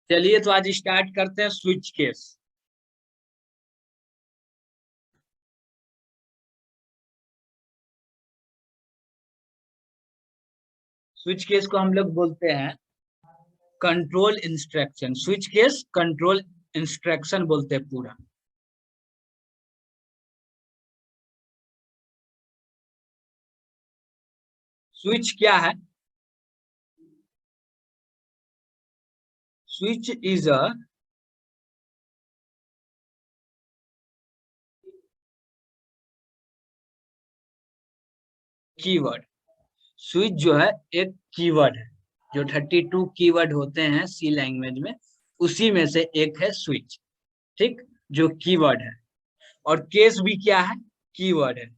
चलिए तो आज स्टार्ट करते हैं स्विच केस। स्विच केस को हम लोग बोलते हैं control instruction. Switch case control instruction बोलते हैं पूरा। स्विच क्या है? Switch is a keyword. Switch जो है एक कीवर्ड है। जो 32 कीवर्ड होते हैं सी लैंग्वेज में, उसी में से एक है स्विच। ठीक, जो कीवर्ड है। और केस भी क्या है? कीवर्ड है।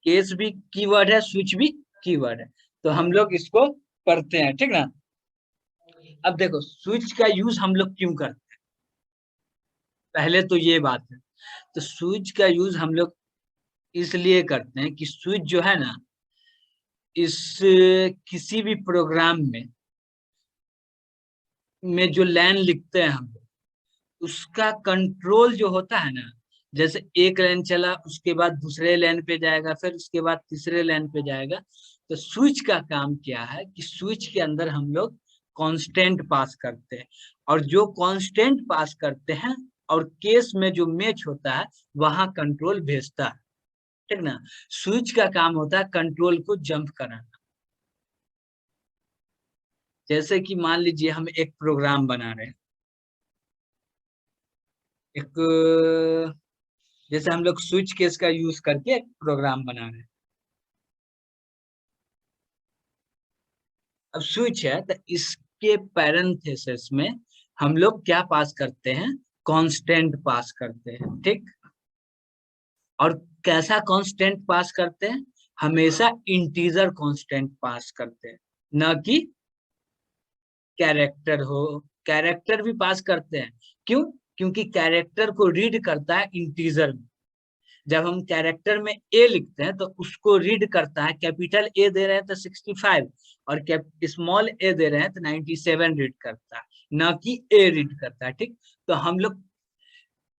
केस भी कीवर्ड है, स्विच भी कीवर्ड है। तो हम लोग इसको पढ़ते हैं, ठीक ना। अब देखो स्विच का यूज हम लोग क्यों करते हैं, पहले तो ये बात है। तो स्विच का यूज हम लोग इसलिए करते हैं कि स्विच जो है ना, इस किसी भी प्रोग्राम में जो लाइन लिखते हैं हम लोग, उसका कंट्रोल जो होता है ना, जैसे एक लाइन चला उसके बाद दूसरे लाइन पे जाएगा, फिर उसके बाद तीसरे लाइन पे जाएगा। तो स्विच का काम क्या है कि स्विच के अंदर हम लोग कांस्टेंट पास करते हैं, और जो कांस्टेंट पास करते हैं और केस में जो मैच होता है वहां कंट्रोल भेजता है, ठीक ना। स्विच का काम होता है कंट्रोल को जंप कराना। जैसे कि मान लीजिए हम एक प्रोग्राम बना रहे हैं, एक जैसे हम लोग स्विच केस का यूज करके एक प्रोग्राम बना रहे हैं। अब स्विच है तो इसके पैरेंथेसिस में हम लोग क्या पास करते हैं? कांस्टेंट पास करते हैं, ठीक। और कैसा कांस्टेंट पास करते हैं? हमेशा इंटीजर कांस्टेंट पास करते हैं, न कि कैरेक्टर हो। कैरेक्टर भी पास करते हैं, क्यों? क्योंकि कैरेक्टर को रीड करता है इंटीजर में। जब हम कैरेक्टर में ए लिखते हैं तो उसको रीड करता है, कैपिटल ए दे रहे हैं तो 65, और स्मॉल ए दे रहे हैं तो 97 रीड करता है, ना कि ए रीड करता है, ठीक। तो हम लोग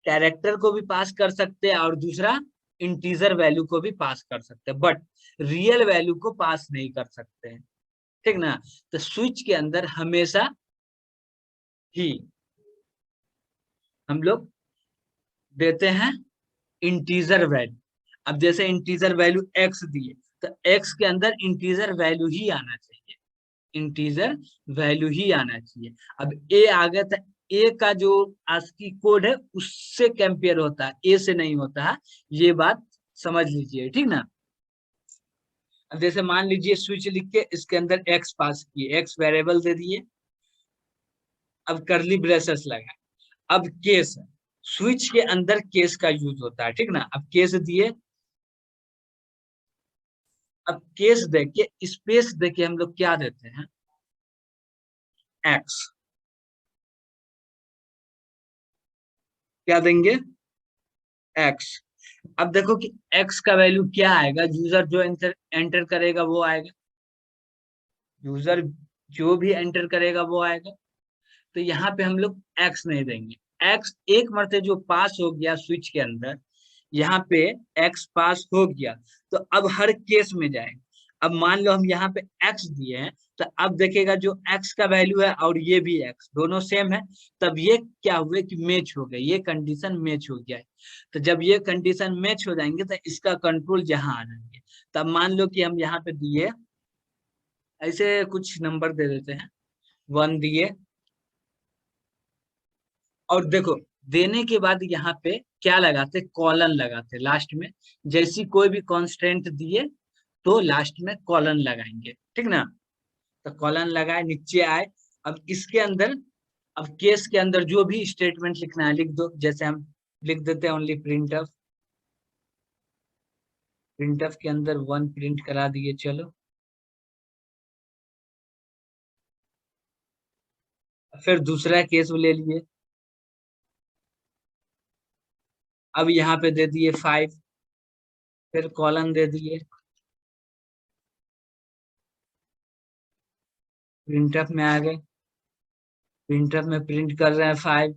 कैरेक्टर को भी पास कर सकते हैं और दूसरा इंटीजर वैल्यू को भी पास कर सकते हैं, बट रियल वैल्यू को पास नहीं कर सकते हैं, ठीक ना। तो स्विच के अंदर हमेशा ही हम लोग देते हैं इंटीजर वैल्यू। अब जैसे इंटीजर वैल्यू एक्स दिए, तो एक्स के अंदर इंटीजर वैल्यू ही आना चाहिए, इंटीजर वैल्यू ही आना चाहिए। अब ए आ गया तो ए का जो आस्की कोड है उससे कंपेयर होता है, ए से नहीं होता है। ये बात समझ लीजिए, ठीक ना। अब जैसे मान लीजिए स्विच लिख के इसके अंदर एक्स पास किए, एक्स वेरिएबल दे दिए। अब करली ब्रेसेस लगा। अब केस है, स्विच के अंदर केस का यूज होता है, ठीक ना। अब केस दिए, अब केस देके स्पेस देके हम लोग क्या देते हैं? एक्स। क्या देंगे? एक्स। अब देखो कि एक्स का वैल्यू क्या आएगा, यूजर जो एंटर एंटर करेगा वो आएगा। यूजर जो भी एंटर करेगा वो आएगा। तो यहाँ पे हम लोग एक्स नहीं देंगे। एक्स एक मरते जो पास हो गया स्विच के अंदर, यहाँ पे एक्स पास हो गया, तो अब हर केस में जाएगा। अब मान लो हम यहाँ पे एक्स दिए हैं, तो अब देखेगा जो एक्स का वैल्यू है और ये भी एक्स दोनों सेम है, तब ये क्या हुए कि मैच हो गए, ये कंडीशन मैच हो गया है। तो जब ये कंडीशन मैच हो जाएंगे तो इसका कंट्रोल जहां आ जाएंगे। तब मान लो कि हम यहाँ पे दिए, ऐसे कुछ नंबर दे देते हैं, 1 दिए, और देखो देने के बाद यहाँ पे क्या लगाते? कॉलन लगाते लास्ट में। जैसी कोई भी कांस्टेंट दिए तो लास्ट में कॉलन लगाएंगे, ठीक ना। तो कॉलन लगाए, नीचे आए। अब इसके अंदर, अब केस के अंदर जो भी स्टेटमेंट लिखना है लिख दो। जैसे हम लिख देते हैं only print of. Print of के अंदर 1 प्रिंट करा दिए, चलो। फिर दूसरा केस ले लिए। अब यहाँ पे दे दिए 5, फिर कॉलन दे दिए, प्रिंटफ में आ गए, प्रिंटफ में प्रिंट कर रहे हैं 5।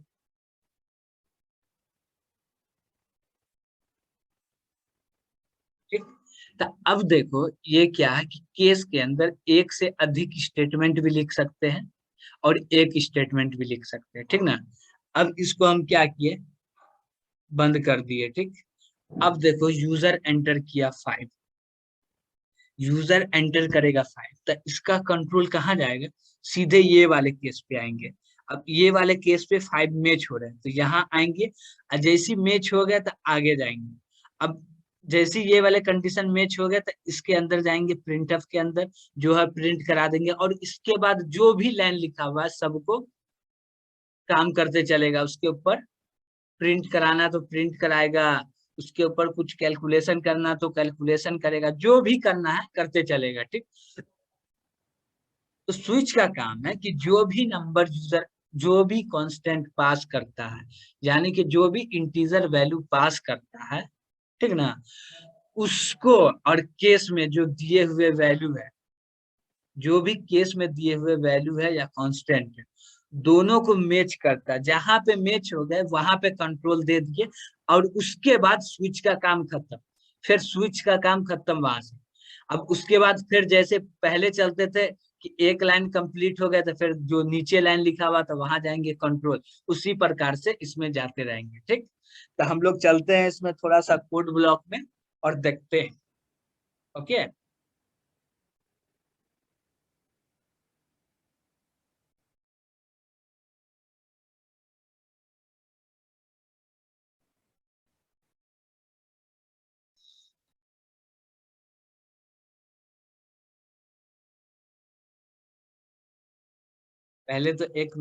ठीक। तो अब देखो ये क्या है कि केस के अंदर एक से अधिक स्टेटमेंट भी लिख सकते हैं और एक स्टेटमेंट भी लिख सकते हैं, ठीक ना। अब इसको हम क्या किए, बंद कर दिए। ठीक। अब देखो यूजर एंटर किया 5, यूजर एंटर करेगा 5, तो इसका कंट्रोल कहाँ जाएगा, सीधे ये वाले केस पे आएंगे। अब ये वाले केस पे 5 मैच हो रहे हैं तो यहाँ आएंगे, और जैसी मैच हो गया तो आगे जाएंगे। अब जैसी ये वाले कंडीशन मैच हो गया तो इसके अंदर जाएंगे, प्रिंटफ के अंदर जो है प्रिंट करा देंगे, और इसके बाद जो भी लाइन लिखा हुआ है सबको काम करते चलेगा। उसके ऊपर प्रिंट कराना तो प्रिंट कराएगा, उसके ऊपर कुछ कैलकुलेशन करना तो कैलकुलेशन करेगा, जो भी करना है करते चलेगा। ठीक। तो स्विच का काम है कि जो भी नंबर यूजर, जो भी कांस्टेंट पास करता है, यानी कि जो भी इंटीजर वैल्यू पास करता है, ठीक ना, उसको, और केस में जो दिए हुए वैल्यू है, जो भी केस में दिए हुए वैल्यू है या कांस्टेंट है, दोनों को मैच करता है। जहां पे मैच हो गए वहां पे कंट्रोल दे दिए, और उसके बाद स्विच का काम खत्म। फिर स्विच का काम खत्म वहां से। अब उसके बाद फिर जैसे पहले चलते थे कि एक लाइन कंप्लीट हो गया तो फिर जो नीचे लाइन लिखा हुआ था वहां जाएंगे कंट्रोल, उसी प्रकार से इसमें जाते रहेंगे। ठीक। तो हम लोग चलते हैं इसमें थोड़ा सा कोड ब्लॉक में और देखते हैं। ओके। पहले तो एक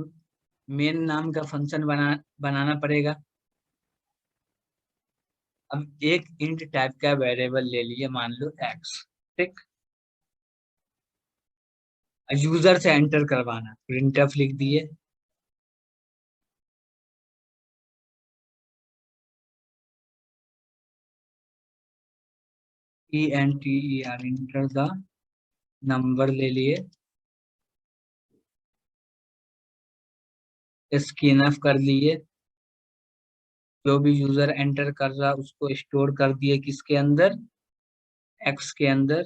मेन नाम का फंक्शन बनाना पड़ेगा। अब एक इंट टाइप का वेरिएबल ले लिए, मान लो एक्स। ठीक। यूजर से एंटर करवाना, प्रिंटफ लिख दिए। ENTER, इंटर द नंबर ले लिए, स्कैनफ कर लिए, जो भी यूजर एंटर कर रहा उसको स्टोर कर दिए किसके अंदर, एक्स के अंदर।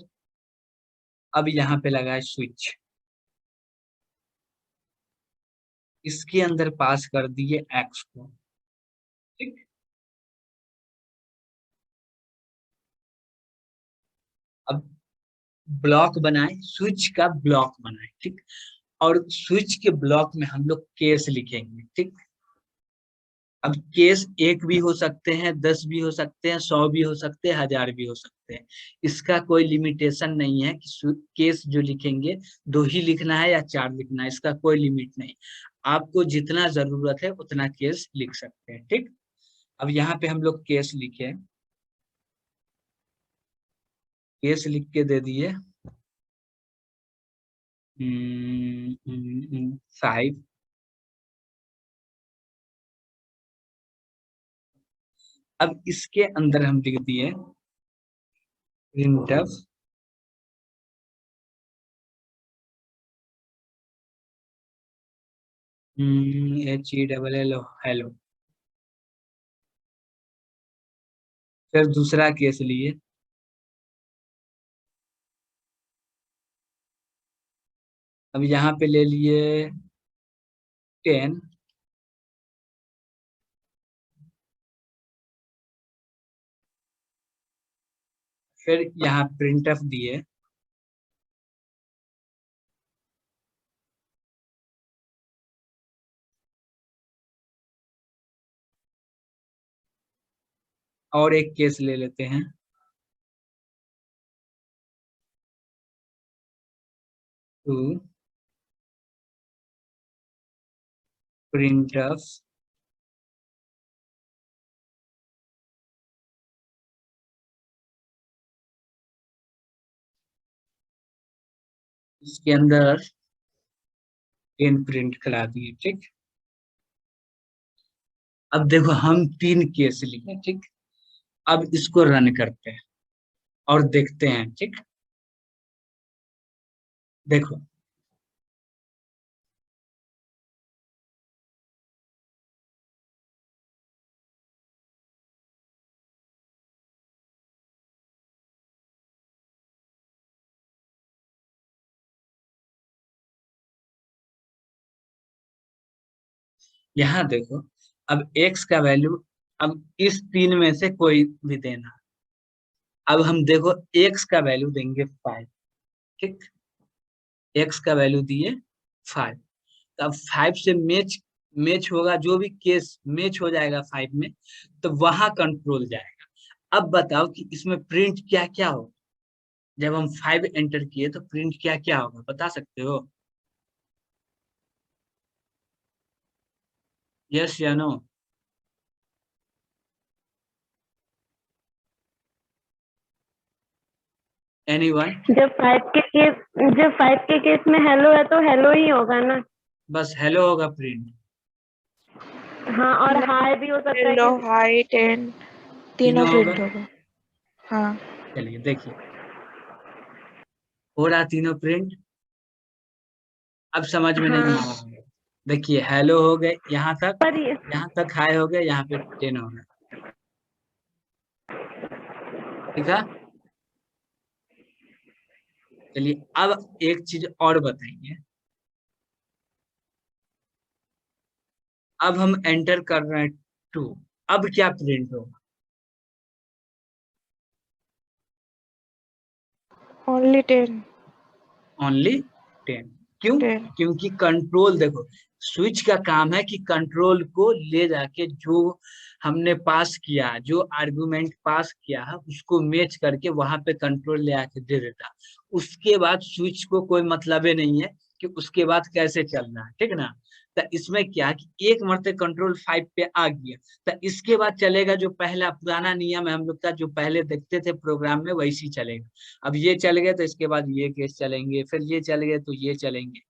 अब यहाँ पे लगा है स्विच, इसके अंदर पास कर दिए एक्स को। ठीक। अब ब्लॉक बनाए, स्विच का ब्लॉक बनाए। ठीक। और स्विच के ब्लॉक में हम लोग केस लिखेंगे। ठीक। अब केस एक भी हो सकते हैं, 10 भी हो सकते हैं, 100 भी हो सकते हैं, 1000 भी हो सकते हैं। इसका कोई लिमिटेशन नहीं है कि केस जो लिखेंगे दो ही लिखना है या चार लिखना है, इसका कोई लिमिट नहीं। आपको जितना जरूरत है उतना केस लिख सकते हैं। ठीक। अब यहाँ पे हम लोग केस लिखे, केस लिख के दे दिए 5। अब इसके अंदर हम लिख दिए प्रिंटफ, HELL, हेलो। फिर दूसरा केस लिए, अब यहाँ पे ले लिए 10। फिर यहाँ प्रिंटफ दिए, और एक केस ले लेते हैं, टू प्रिंटफ इसके अंदर 10 प्रिंट करा दिए। ठीक। अब देखो हम 3 केस लिए, ठीक। अब इसको रन करते हैं और देखते हैं, ठीक। देखो यहाँ देखो, अब x का वैल्यू, अब इस 3 में से कोई भी देना। अब हम देखो x का वैल्यू देंगे 5, ठीक। x का वैल्यू दिए 5। तो अब 5 से मैच मैच होगा, जो भी केस मैच हो जाएगा 5 में, तो वहां कंट्रोल जाएगा। अब बताओ कि इसमें प्रिंट क्या क्या होगा। जब हम 5 एंटर किए तो प्रिंट क्या क्या होगा, बता सकते हो? यस या नो? एनीवन? जब 5 के केस में हेलो है तो हेलो ही होगा ना। बस हेलो होगा प्रिंट। हाँ, और हाय भी हो सकता है हेलो, कि हाई, 10 तीनों तीनों होगा। प्रिंट होगा। हाँ। चलिए देखिए, हो रहा तीनों प्रिंट। अब समझ में नहीं आ हाँ, रहा है। देखिए हेलो हो गए यहाँ तक, पर ये यहाँ तक हाई हो गए, यहाँ पे 10 हो गए, ठीक है। चलिए अब एक चीज और बताइए। अब हम एंटर कर रहे हैं 2। अब क्या प्रिंट होगा? ओनली 10। ओनली 10। क्यों? 10। क्योंकि कंट्रोल देखो, स्विच का काम है कि कंट्रोल को ले जाके जो हमने पास किया, जो आर्गुमेंट पास किया है उसको मैच करके वहां पे कंट्रोल ले आके दे देता। उसके बाद स्विच को कोई मतलब ही नहीं है कि उसके बाद कैसे चलना है, ठीक ना। तो इसमें क्या कि एक मरते कंट्रोल 5 पे आ गया, तो इसके बाद चलेगा जो पहला पुराना नियम है हम लोग का, जो पहले देखते थे प्रोग्राम में, वैसी चलेगा। अब ये चल गए तो इसके बाद ये केस चलेंगे, फिर ये चल गए तो ये चलेंगे।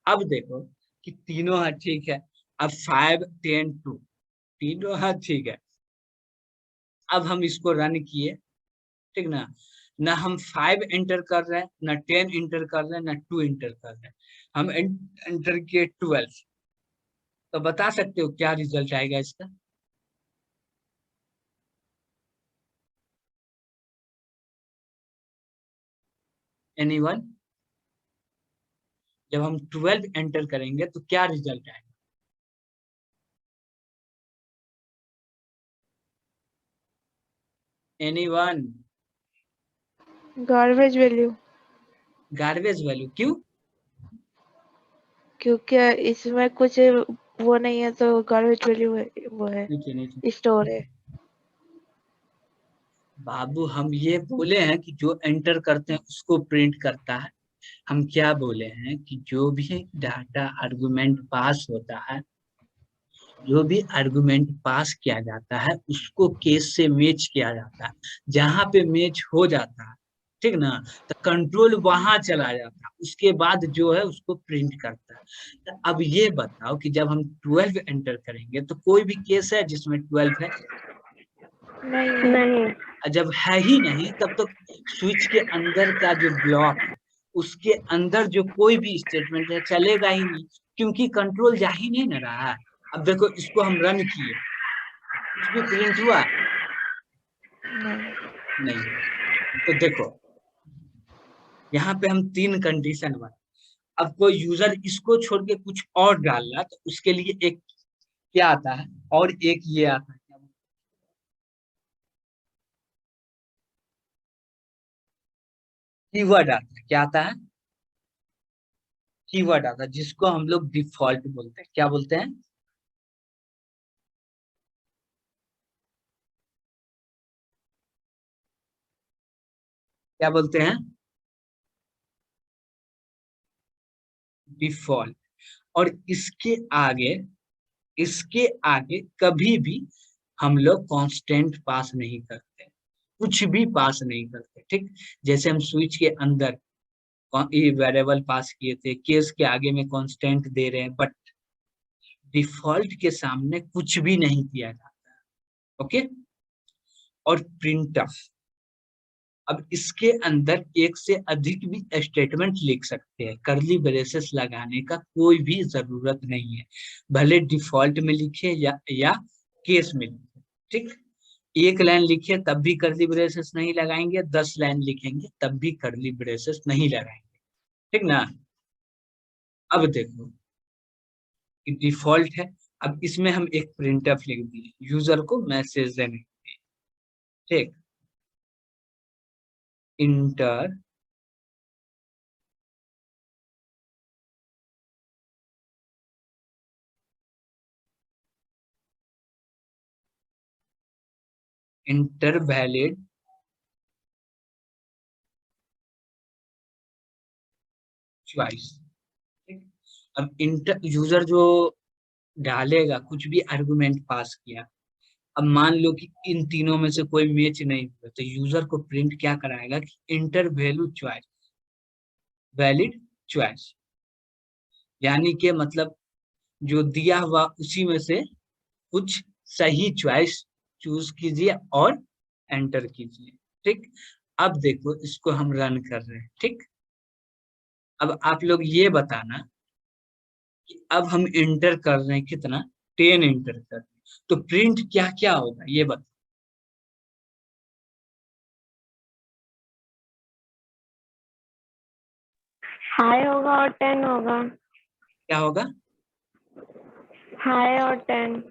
अब देखो कि तीनों है, ठीक है। अब 5 10 2 तीनों है, ठीक है। अब हम इसको रन किए, ठीक ना। ना हम 5 एंटर कर रहे हैं, ना 10 एंटर कर रहे हैं, ना 2 एंटर कर रहे हैं। हम एंटर किए 12। तो बता सकते हो क्या रिजल्ट आएगा इसका? एनीवन? जब हम 12 एंटर करेंगे तो क्या रिजल्ट आएगा? Anyone? Garbage value. Garbage value? क्यों? क्योंकि इसमें कुछ वो नहीं है तो गार्बेज वैल्यू है, वो है, नीचे नीचे। स्टोर है। बाबू हम ये बोले हैं कि जो एंटर करते हैं उसको प्रिंट करता है। हम क्या बोले हैं कि जो भी डाटा आर्गुमेंट पास होता है, जो भी आर्गुमेंट पास किया जाता है उसको केस से मैच किया जाता है। जहां पे मैच हो जाता है, ठीक ना, तो कंट्रोल वहां चला जाता है, उसके बाद जो है उसको प्रिंट करता है। तो अब ये बताओ कि जब हम 12 एंटर करेंगे तो कोई भी केस है जिसमें 12 है? नहीं है। नहीं। जब है ही नहीं तब तो स्विच के अंदर का जो ब्लॉक है उसके अंदर जो कोई भी स्टेटमेंट है चलेगा ही नहीं, क्योंकि कंट्रोल जा ही नहीं ना रहा है। अब देखो इसको हम रन किए, कुछ भी प्रिंट हुआ? नहीं। नहीं हुआ। तो देखो यहाँ पे हम 3 कंडीशन बना। अब कोई यूजर इसको छोड़ के कुछ और डाल रहा तो उसके लिए एक क्या आता है, और एक ये आता है, कीवर्ड आता है। क्या आता है? कीवर्ड आता है, जिसको हम लोग डिफॉल्ट बोलते हैं। क्या बोलते हैं? क्या बोलते हैं? डिफॉल्ट। और इसके आगे कभी भी हम लोग कांस्टेंट पास नहीं करते, कुछ भी पास नहीं करते, ठीक। जैसे हम स्विच के अंदर ये वेरिएबल पास किए थे, केस के आगे में कांस्टेंट दे रहे हैं, बट डिफॉल्ट के सामने कुछ भी नहीं किया जाता है। ओके, और प्रिंटफ, अब इसके अंदर एक से अधिक भी स्टेटमेंट लिख सकते हैं, करली ब्रेसेस लगाने का कोई भी जरूरत नहीं है, भले डिफॉल्ट में लिखे या केस में लिखे। ठीक, एक लाइन लिखे तब भी करली ब्रेसेस नहीं लगाएंगे, 10 लाइन लिखेंगे तब भी करली ब्रेसेस नहीं लगाएंगे। ठीक ना। अब देखो कि डिफॉल्ट है, अब इसमें हम एक प्रिंटफ लिख दिए यूजर को मैसेज देने के लिए। ठीक, इंटर इंटर वैलिड चॉइस। ठीक, अब इंटर यूजर जो डालेगा कुछ भी आर्गुमेंट पास किया, अब मान लो कि इन तीनों में से कोई मैच नहीं हुआ, तो यूजर को प्रिंट क्या कराएगा कि inter value choice, valid choice, यानी कि मतलब जो दिया हुआ उसी में से कुछ सही चॉइस चूज कीजिए और एंटर कीजिए। ठीक, अब देखो इसको हम रन कर रहे हैं। ठीक, अब आप लोग ये बताना कि अब हम एंटर कर रहे हैं कितना, 10 एंटर कर रहे हैं, तो प्रिंट क्या क्या होगा ये बता। हाई होगा और 10 होगा। क्या होगा? हाई और 10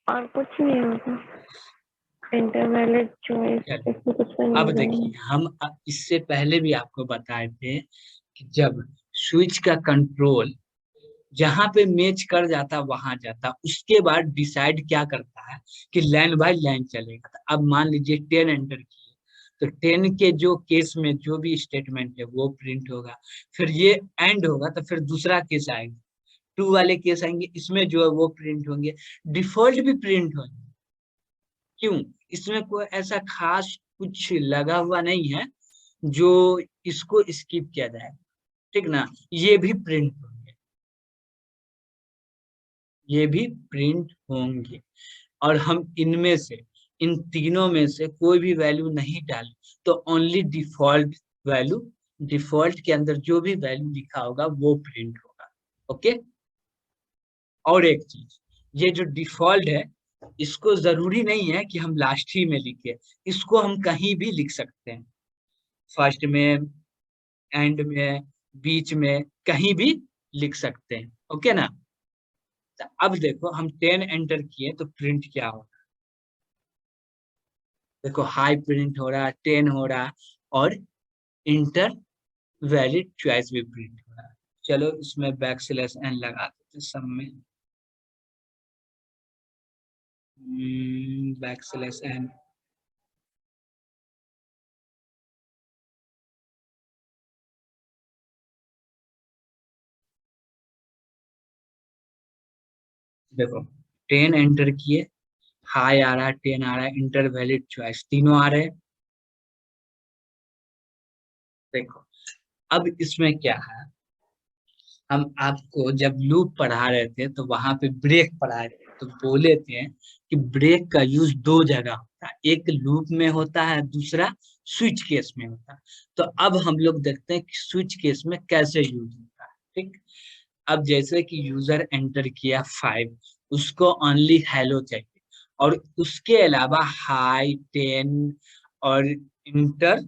और कुछ नहीं होगा। इंटरवैलिड चॉइस, चलिए, इसमें कुछ तो अब नहीं देखिए होगा। हम इससे पहले भी आपको बताए थे कि जब स्विच का कंट्रोल जहां पे मैच कर जाता वहां जाता, उसके बाद डिसाइड क्या करता है कि लाइन बाय लाइन चलेगा। तो अब मान लीजिए 10 एंटर किए, तो 10 के जो केस में जो भी स्टेटमेंट है वो प्रिंट होगा, फिर ये एंड होगा तो फिर दूसरा केस आएगा, 2 वाले केस आएंगे, इसमें जो है वो प्रिंट होंगे, डिफॉल्ट भी प्रिंट होंगे। क्यों? इसमें कोई ऐसा खास कुछ लगा हुआ नहीं है जो इसको स्किप किया जाए। ठीक ना, ये भी प्रिंट होंगे, ये भी प्रिंट होंगे। और हम इनमें से, इन तीनों में से कोई भी वैल्यू नहीं डाले तो ओनली डिफॉल्ट वैल्यू, डिफॉल्ट के अंदर जो भी वैल्यू लिखा होगा वो प्रिंट होगा। ओके, और एक चीज, ये जो डिफॉल्ट है इसको जरूरी नहीं है कि हम लास्ट ही में लिखे, इसको हम कहीं भी लिख सकते हैं, फर्स्ट में, एंड में, बीच में, कहीं भी लिख सकते हैं। ओके ना। तो अब देखो हम 10 एंटर किए तो प्रिंट क्या हो, देखो हाई प्रिंट हो रहा है, 10 हो रहा है, और इंटर वैलिड चॉइस भी प्रिंट हो रहा है। चलो इसमें बैक स्लैश एन लगा देते सब में, बैक स्लैश एन। देखो 10 एंटर किए, हाई आ रहा है, 10 आ रहा है, इंटर वैलिड चॉइस तीनों आ रहे हैं। देखो अब इसमें क्या है, हम आपको जब लूप पढ़ा रहे थे तो वहां पे ब्रेक पढ़ा रहे थे, तो बोले थे कि ब्रेक का यूज दो जगह होता है, एक लूप में होता है, दूसरा स्विच केस में होता है। तो अब हम लोग देखते हैं कि स्विच केस में कैसे यूज होता है। ठीक, अब जैसे कि यूजर एंटर किया 5, उसको ओनली हेलो चाहिए, और उसके अलावा हाई, 10 और इंटर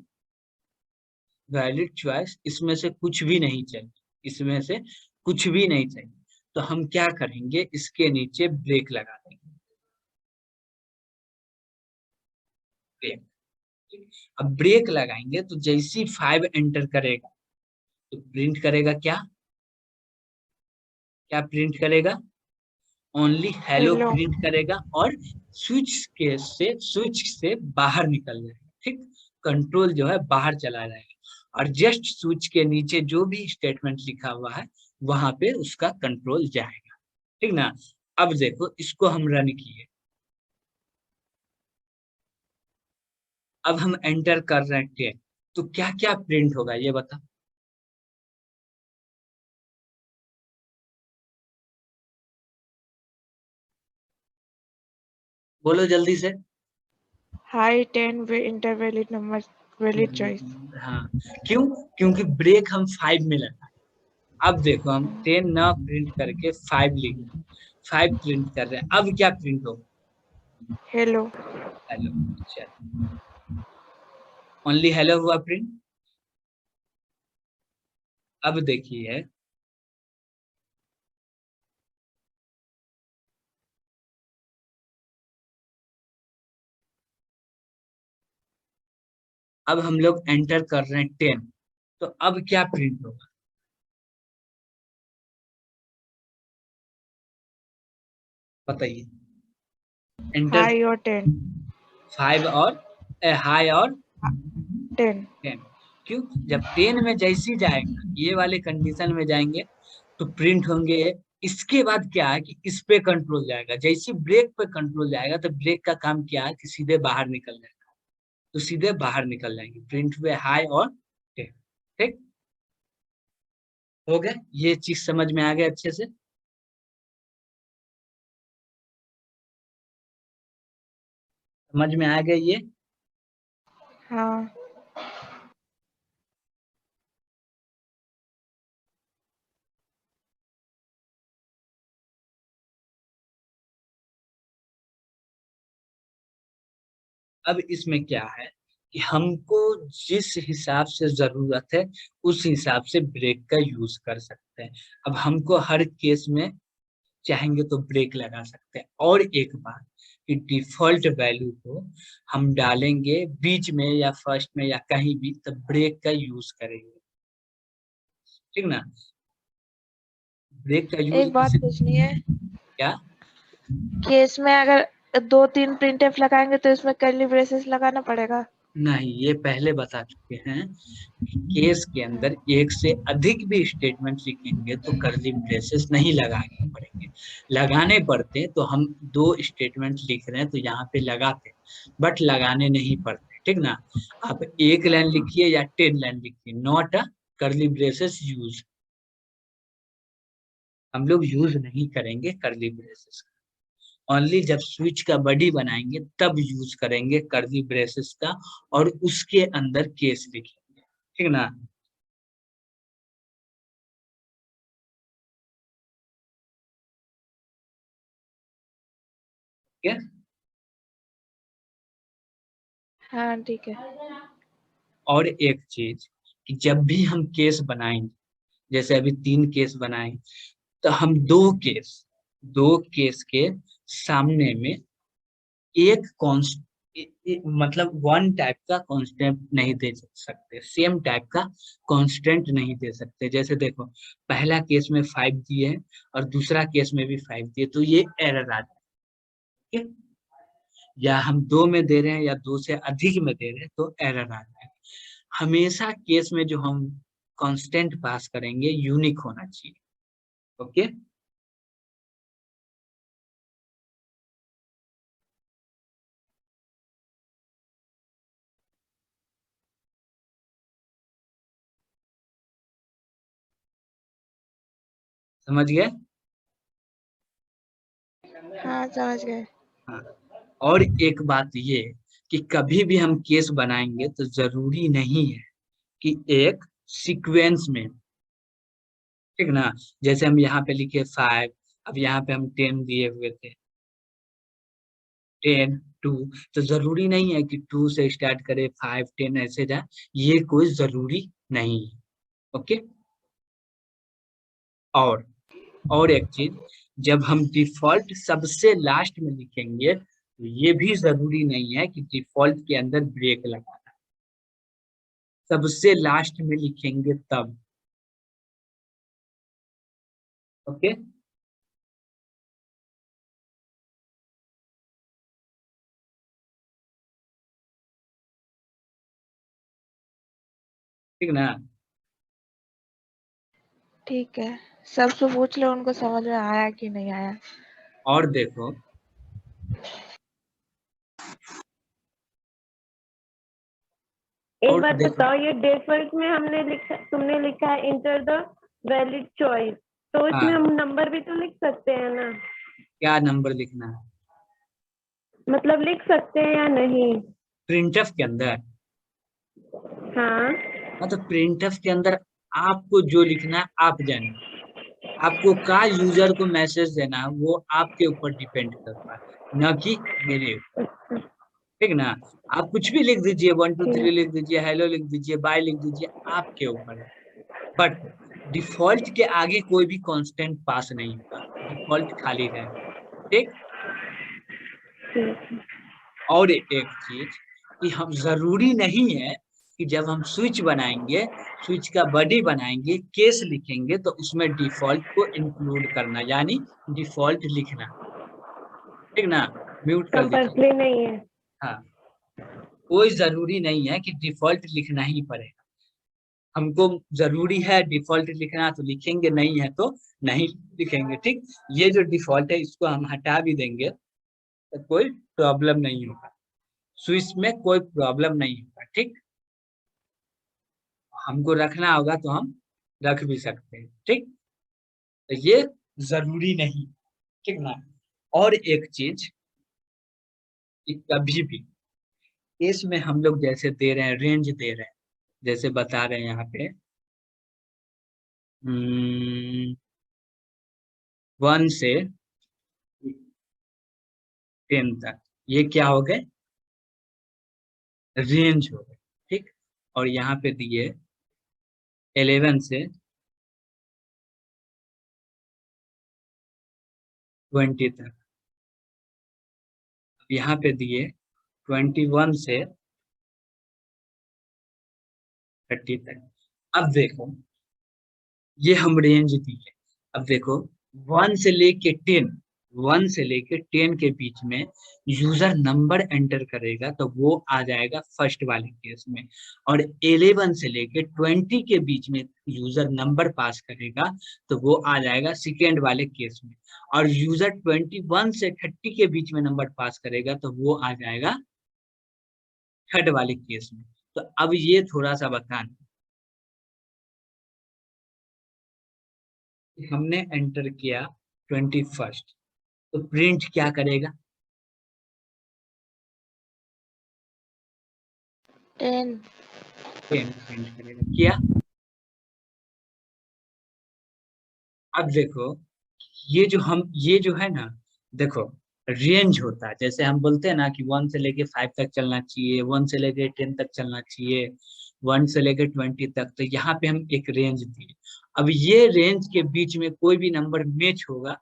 वैलिड चॉइस, इसमें से कुछ भी नहीं चाहिए, इसमें से कुछ भी नहीं चाहिए। तो हम क्या करेंगे, इसके नीचे ब्रेक लगा देंगे, ब्रेक। अब ब्रेक लगाएंगे तो जैसी 5 एंटर करेगा तो प्रिंट करेगा क्या, क्या प्रिंट करेगा, ओनली हेलो हेलो। प्रिंट करेगा, और स्विच से बाहर निकल जाएगा। ठीक, कंट्रोल जो है बाहर चला जाएगा, और जस्ट स्विच के नीचे जो भी स्टेटमेंट लिखा हुआ है वहां पे उसका कंट्रोल जाएगा। ठीक ना। अब देखो इसको हम रन किए, अब हम एंटर कर रहे हैं 10, तो क्या क्या प्रिंट होगा ये बता। बोलो जल्दी से। High 10 inter valid number valid choice. हाँ, क्यों? क्योंकि ब्रेक हम 5 में लगा। अब देखो हम 10 ना प्रिंट करके 5 लिख, 5 प्रिंट कर रहे हैं। अब क्या प्रिंट होगा? हेलो। हेलो। चलो, ओनली हेलो हुआ प्रिंट। अब देखिए, अब हम लोग एंटर कर रहे हैं 10, तो अब क्या प्रिंट होगा? बताइए। एंटर हाई और 10। 5 और हाई और 10। 10। क्यों? जब 10 में जैसी जाएगा, ये वाले कंडीशन में जाएंगे तो प्रिंट होंगे। इसके बाद क्या है कि इस पे कंट्रोल जाएगा, जैसी ब्रेक पे कंट्रोल जाएगा तो ब्रेक का काम क्या है कि सीधे बाहर निकल जाएगा, तो सीधे बाहर निकल जाएंगे, प्रिंट हुए हाई और 10। ठीक हो गया? ये चीज समझ में आ गया अच्छे से? समझ में आ गया ये? हाँ। अब इसमें क्या है कि हमको जिस हिसाब से जरूरत है उस हिसाब से ब्रेक का यूज कर सकते हैं। अब हमको हर केस में चाहेंगे तो ब्रेक लगा सकते हैं। और एक बात कि डिफॉल्ट वैल्यू को हम डालेंगे बीच में या फर्स्ट में या कहीं भी, तो ब्रेक का यूज करेंगे। ठीक ना? ब्रेक का यूज एक बात इस पूछनी है, क्या? केस में अगर 2-3 प्रिंटफ लगाएंगे तो इसमें कर्ली ब्रेसेस लगाना पड़ेगा? नहीं, ये पहले बता चुके हैं। केस के अंदर एक से अधिक भी स्टेटमेंट लिखेंगे तो कर्ली ब्रेसेस नहीं लगाने पड़ेंगे। लगाने पड़ते तो हम 2 स्टेटमेंट लिख रहे हैं तो यहाँ पे लगाते, बट लगाने नहीं पड़ते। ठीक ना? आप 1 लाइन लिखिए या 10 लाइन लिखिए, not a curly braces use. हम लोग यूज नहीं करेंगे कर्ली ब्रेसेस। ओनली जब स्विच का बॉडी बनाएंगे तब यूज करेंगे कर्ली ब्रेसेस का, और उसके अंदर केस लिखेंगे। ठीक ना? ठीक है? हाँ ठीक है। और एक चीज कि जब भी हम केस बनाएंगे, जैसे अभी 3 केस बनाए, तो हम 2 केस के सामने में एक कॉन्स्ट मतलब वन टाइप का कांस्टेंट नहीं दे सकते, सेम टाइप का कांस्टेंट नहीं दे सकते। जैसे देखो, पहला केस में 5 दिए हैं और दूसरा केस में भी 5 दिए, तो ये एरर आ जाए। या हम 2 में दे रहे हैं या 2 से अधिक में दे रहे हैं तो एरर आ जाए। हमेशा केस में जो हम कांस्टेंट पास करेंगे यूनिक होना चाहिए। ओके? समझ गए? हाँ समझ गए। हाँ। और एक बात ये कि कभी भी हम केस बनाएंगे तो जरूरी नहीं है कि एक सीक्वेंस में। ठीक ना? जैसे हम यहाँ पे लिखे 5, अब यहाँ पे हम 10 दिए हुए थे, 10 2, तो जरूरी नहीं है कि 2 से स्टार्ट करे 5 10 ऐसे जाए, ये कोई जरूरी नहीं है। ओके? और और एक चीज, जब हम डिफॉल्ट सबसे लास्ट में लिखेंगे तो ये भी जरूरी नहीं है कि डिफॉल्ट के अंदर ब्रेक लगाना, सबसे लास्ट में लिखेंगे तब। ओके? ठीक ना? ठीक है, सबसे पूछ लो उनको समझ में आया कि नहीं आया। और देखो, एक और बात देखो बताओ, ये डिफॉल्ट में हमने लिखा, तुमने लिखा है इंटर द वैलिड चॉइस, तो इसमें हाँ, हम नंबर भी तो लिख सकते हैं ना? क्या नंबर लिखना है? मतलब लिख सकते हैं या नहीं? प्रिंटफ के अंदर? हाँ। हाँ, तो प्रिंटफ के अंदर आपको जो लिखना है आप जानिए, आपको का यूजर को मैसेज देना है वो आपके ऊपर डिपेंड करता है, न कि मेरे ऊपर। अच्छा, ठीक ना? आप कुछ भी लिख दीजिए, 1 2 3 ठीक। लिख दीजिए, हेलो लिख दीजिए, बाय लिख दीजिए, आपके ऊपर है। बट डिफॉल्ट के आगे कोई भी कांस्टेंट पास नहीं होगा, डिफॉल्ट खाली रहेगा। ठीक। ठीक। और एक चीज कि हम जरूरी नहीं है कि जब हम स्विच बनाएंगे, स्विच का बॉडी बनाएंगे, केस लिखेंगे तो उसमें डिफॉल्ट को इंक्लूड करना, यानी डिफॉल्ट लिखना। ठीक ना? म्यूट कर दीजिए। कंपल्सरी नहीं है। हाँ, कोई जरूरी नहीं है कि डिफॉल्ट लिखना ही पड़ेगा। हमको जरूरी है डिफॉल्ट लिखना तो लिखेंगे, नहीं है तो नहीं लिखेंगे। ठीक। ये जो डिफॉल्ट है इसको हम हटा भी देंगे तो कोई प्रॉब्लम नहीं होगा, स्विच में कोई प्रॉब्लम नहीं होगा। ठीक। हमको रखना होगा तो हम रख भी सकते हैं। ठीक। तो ये जरूरी नहीं। ठीक ना? और एक चीज कि कभी भी इसमें हम लोग जैसे दे रहे हैं, रेंज दे रहे हैं, जैसे बता रहे हैं यहाँ पे 1 से 10 तक, ये क्या हो गए? रेंज हो गए। ठीक। और यहाँ पे दिए 11 से 20 तक, यहाँ पे दिए 21 से 30 तक। अब देखो, ये हम रेंज दिए। अब देखो 1 से लेके 10, 1 से लेके 10 के बीच में यूजर नंबर एंटर करेगा तो वो आ जाएगा फर्स्ट वाले केस में, और 11 से लेके 20 के बीच में यूजर नंबर पास करेगा तो वो आ जाएगा सेकेंड वाले केस में, और यूजर 21 से 30 के बीच में नंबर पास करेगा तो वो आ जाएगा थर्ड वाले केस में। तो अब ये थोड़ा सा बताना, हमने एंटर किया 21, तो प्रिंट क्या करेगा? 10। 10 प्रिंट करेगा। क्या? अब देखो, ये जो है ना, देखो रेंज होता है, जैसे हम बोलते हैं ना कि 1 से लेके 5 तक चलना चाहिए, 1 से लेके 10 तक चलना चाहिए, 1 से लेके 20 तक, तो यहाँ पे हम एक रेंज दिए। अब ये रेंज के बीच में कोई भी नंबर मैच होगा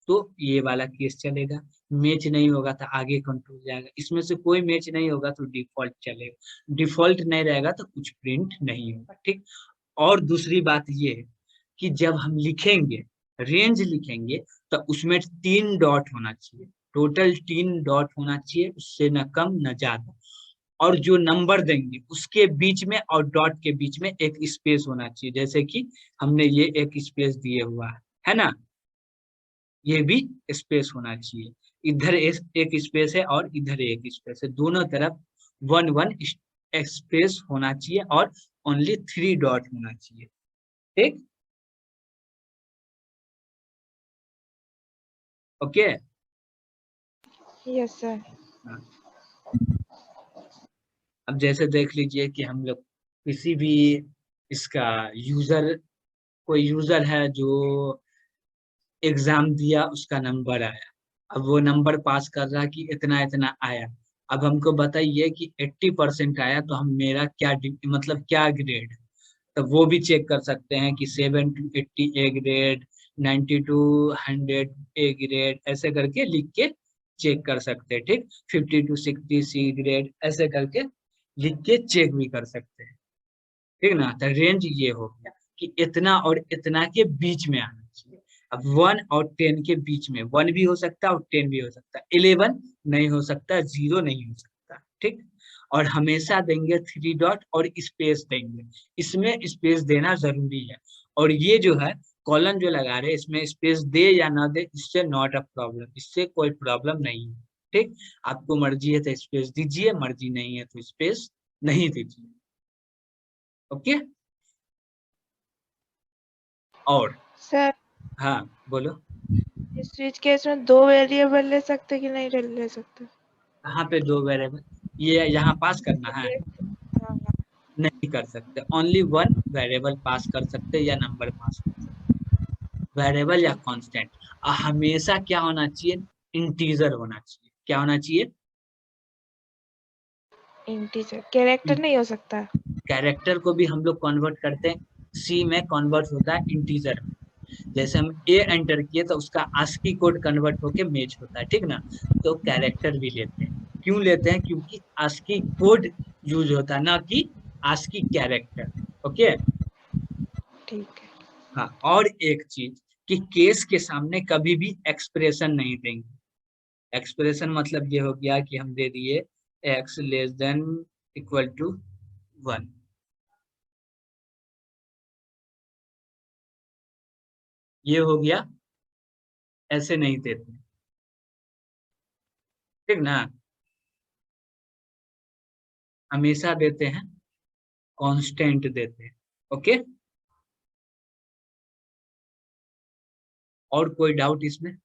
तो ये वाला केस चलेगा, मैच नहीं होगा तो आगे कंट्रोल जाएगा, इसमें से कोई मैच नहीं होगा तो डिफॉल्ट चलेगा, डिफॉल्ट नहीं रहेगा तो कुछ प्रिंट नहीं होगा। ठीक। और दूसरी बात ये है कि जब हम लिखेंगे, रेंज लिखेंगे, तो उसमें 3 डॉट होना चाहिए, टोटल 3 डॉट होना चाहिए, उससे न कम न ज्यादा। और जो नंबर देंगे उसके बीच में और डॉट के बीच में एक स्पेस होना चाहिए, जैसे कि हमने ये एक स्पेस दिए हुआ है ना, ये भी स्पेस होना चाहिए। इधर एक स्पेस है और इधर एक स्पेस है, दोनों तरफ 1 1 स्पेस होना चाहिए और ओनली 3 डॉट होना चाहिए। ठीक। ओके। Yes sir. हाँ। अब जैसे देख लीजिए कि हम लोग किसी भी इसका यूजर, कोई यूजर है जो एग्जाम दिया, उसका नंबर आया, अब वो नंबर पास कर रहा कि इतना इतना आया। अब हमको बताइए कि 80% आया तो हम मेरा क्या मतलब क्या ग्रेड, तो वो भी चेक कर सकते हैं कि 7 to 80 A grade, 90 to 100 A grade, ऐसे करके लिख के चेक कर सकते हैं। ठीक। 50 to 60 सी ग्रेड, ऐसे करके लिख के चेक भी कर सकते हैं। ठीक ना? तो रेंज ये हो गया कि इतना और इतना के बीच में आना चाहिए। अब 1 और 10 के बीच में 1 भी हो सकता है और 10 भी हो सकता है, 11 नहीं हो सकता, 0 नहीं हो सकता। ठीक। और हमेशा देंगे 3 डॉट और स्पेस देंगे, इसमें स्पेस देना जरूरी है। और ये जो है कॉलन जो लगा रहे हैं, इसमें स्पेस दे या ना दे इससे नॉट अ प्रॉब्लम, इससे कोई प्रॉब्लम नहीं है। ठीक। आपको मर्जी है तो स्पेस दीजिए, मर्जी नहीं है तो स्पेस नहीं दीजिए। ओके। और सर हाँ बोलो। स्विच केस में 2 वेरिएबल ले सकते कि नहीं ले सकते? कहाँ पे 2 वेरिएबल, ये यहाँ पास करना है, हाँ, नहीं कर सकते, ओनली 1 वेरिएबल पास कर सकते या नंबर पास कर सकते, वेरिएबल या कांस्टेंट। हमेशा क्या होना चाहिए, इंटीजर होना चाहिए। क्या होना चाहिए, इंटीजर, कैरेक्टर नहीं हो सकता। कैरेक्टर को भी हम लोग कन्वर्ट करते हैं, सी में कन्वर्ट होता है इंटीजर में। जैसे हम ए एंटर किए तो उसका आस्की कोड कन्वर्ट होके मेच होता है, ठीक ना। तो कैरेक्टर भी लेते हैं, क्यों लेते हैं, क्योंकि आस्की कोड यूज होता है, ना कि आस्की कैरेक्टर। ओके। ठीक है। हाँ, और एक चीज कि केस के सामने कभी भी एक्सप्रेशन नहीं देंगे। एक्सप्रेशन मतलब ये हो गया कि हम दे दिए x less than equal to 1, ये हो गया, ऐसे नहीं देते, ठीक ना। हमेशा देते हैं कांस्टेंट देते हैं। ओके, और कोई डाउट इसमें?